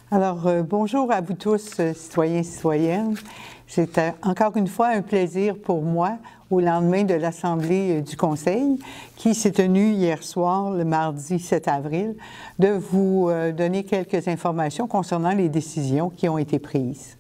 Alors, bonjour à vous tous, citoyens et citoyennes. C'est encore une fois un plaisir pour moi, au lendemain de l'Assemblée du Conseil, qui s'est tenue hier soir, le mardi 7 avril, de vous donner quelques informations concernant les décisions qui ont été prises.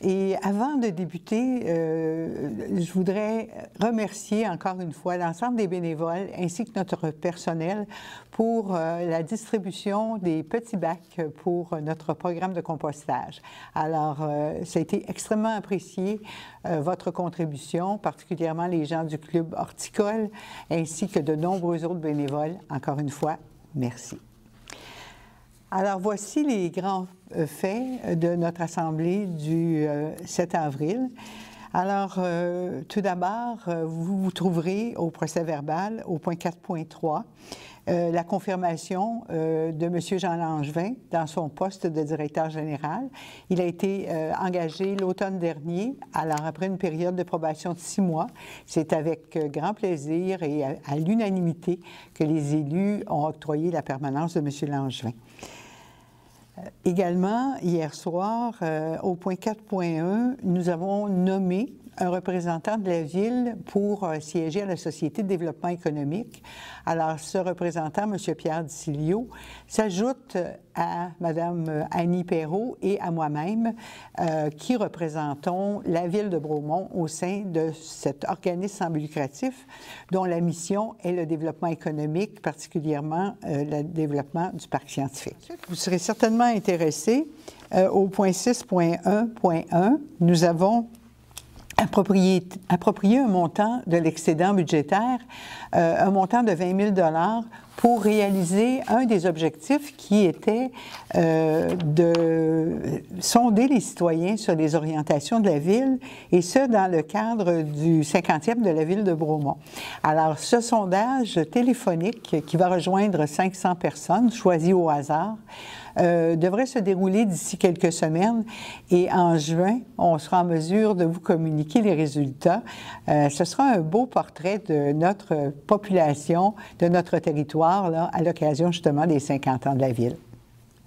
Et avant de débuter, je voudrais remercier encore une fois l'ensemble des bénévoles ainsi que notre personnel pour la distribution des petits bacs pour notre programme de compostage. Alors, ça a été extrêmement apprécié, votre contribution, particulièrement les gens du club horticole ainsi que de nombreux autres bénévoles. Encore une fois, merci. Alors, voici les grands faits de notre Assemblée du 7 avril. Alors, tout d'abord, vous trouverez au procès-verbal, au point 4.3, la confirmation de M. Jean Langevin dans son poste de directeur général. Il a été engagé l'automne dernier, alors après une période de probation de 6 mois. C'est avec grand plaisir et à l'unanimité que les élus ont octroyé la permanence de M. Langevin. Également, hier soir, au point 4.1, nous avons nommé un représentant de la Ville pour siéger à la Société de développement économique. Alors, ce représentant, M. Pierre Dicilio, s'ajoute à Mme Annie Perrault et à moi-même, qui représentons la Ville de Bromont au sein de cet organisme sans but lucratif dont la mission est le développement économique, particulièrement le développement du parc scientifique. Vous serez certainement intéressés au point 6.1.1. Nous avons approprié un montant de l'excédent budgétaire, un montant de 20 000 $ pour réaliser un des objectifs qui était de sonder les citoyens sur les orientations de la Ville, et ce, dans le cadre du 50e de la Ville de Bromont. Alors, ce sondage téléphonique qui va rejoindre 500 personnes choisies au hasard devrait se dérouler d'ici quelques semaines, et en juin, on sera en mesure de vous communiquer les résultats. Ce sera un beau portrait de notre population, de notre territoire, là, à l'occasion justement des 50 ans de la Ville.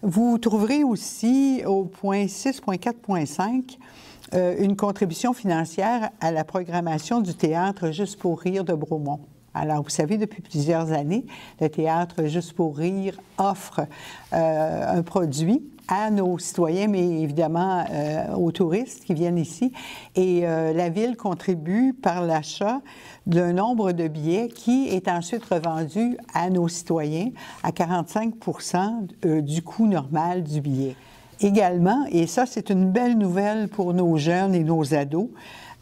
Vous trouverez aussi au point 6.4.5 une contribution financière à la programmation du théâtre Juste pour rire de Bromont. Alors, vous savez, depuis plusieurs années, le théâtre Juste pour rire offre un produit à nos citoyens, mais évidemment aux touristes qui viennent ici. Et la Ville contribue par l'achat d'un nombre de billets qui est ensuite revendu à nos citoyens à 45 % du coût normal du billet. Également, et ça c'est une belle nouvelle pour nos jeunes et nos ados,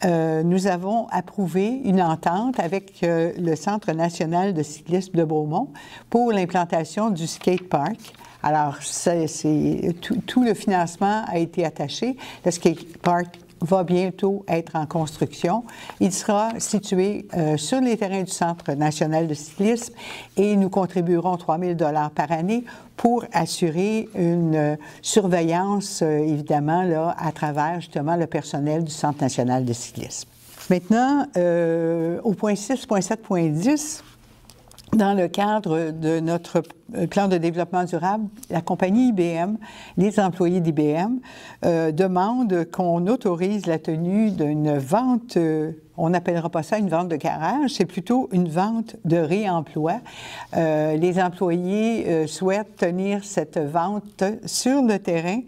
nous avons approuvé une entente avec le Centre national de cyclisme de Bromont pour l'implantation du skatepark. Alors, tout le financement a été attaché. Le skatepark va bientôt être en construction. Il sera situé sur les terrains du Centre national de cyclisme et nous contribuerons 3 000 $ par année pour assurer une surveillance, évidemment, là, à travers justement le personnel du Centre national de cyclisme. Maintenant, au point 6.7.10, dans le cadre de notre plan de développement durable, la compagnie IBM, les employés d'IBM demandent qu'on autorise la tenue d'une vente, on n'appellera pas ça une vente de garage, c'est plutôt une vente de réemploi. Les employés souhaitent tenir cette vente sur le terrain.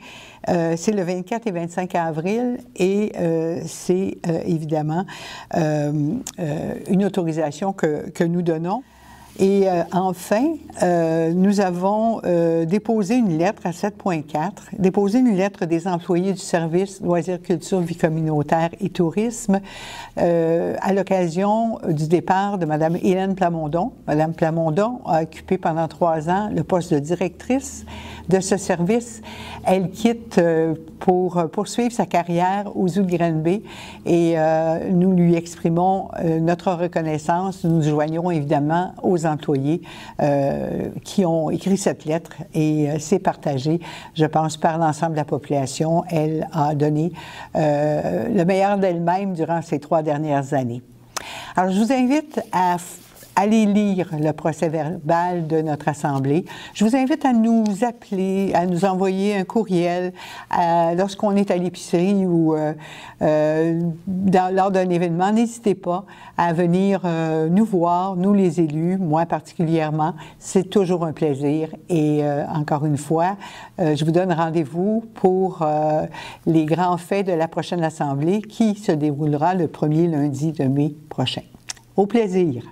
C'est le 24 et 25 avril et c'est évidemment une autorisation que nous donnons. Et enfin, nous avons déposé une lettre à 7.4, déposé une lettre des employés du service Loisirs, Culture, Vie communautaire et Tourisme à l'occasion du départ de Mme Hélène Plamondon. Mme Plamondon a occupé pendant 3 ans le poste de directrice de ce service. Elle quitte pour poursuivre sa carrière aux Zoos de Granby et nous lui exprimons notre reconnaissance. Nous nous joignons évidemment aux employés qui ont écrit cette lettre et c'est partagé, je pense, par l'ensemble de la population. Elle a donné le meilleur d'elle-même durant ces 3 dernières années. Alors, je vous invite à allez lire le procès-verbal de notre Assemblée. Je vous invite à nous appeler, à nous envoyer un courriel lorsqu'on est à l'épicerie ou lors d'un événement. N'hésitez pas à venir nous voir, nous les élus, moi particulièrement. C'est toujours un plaisir. Et encore une fois, je vous donne rendez-vous pour les grands faits de la prochaine Assemblée qui se déroulera le premier lundi de mai prochain. Au plaisir!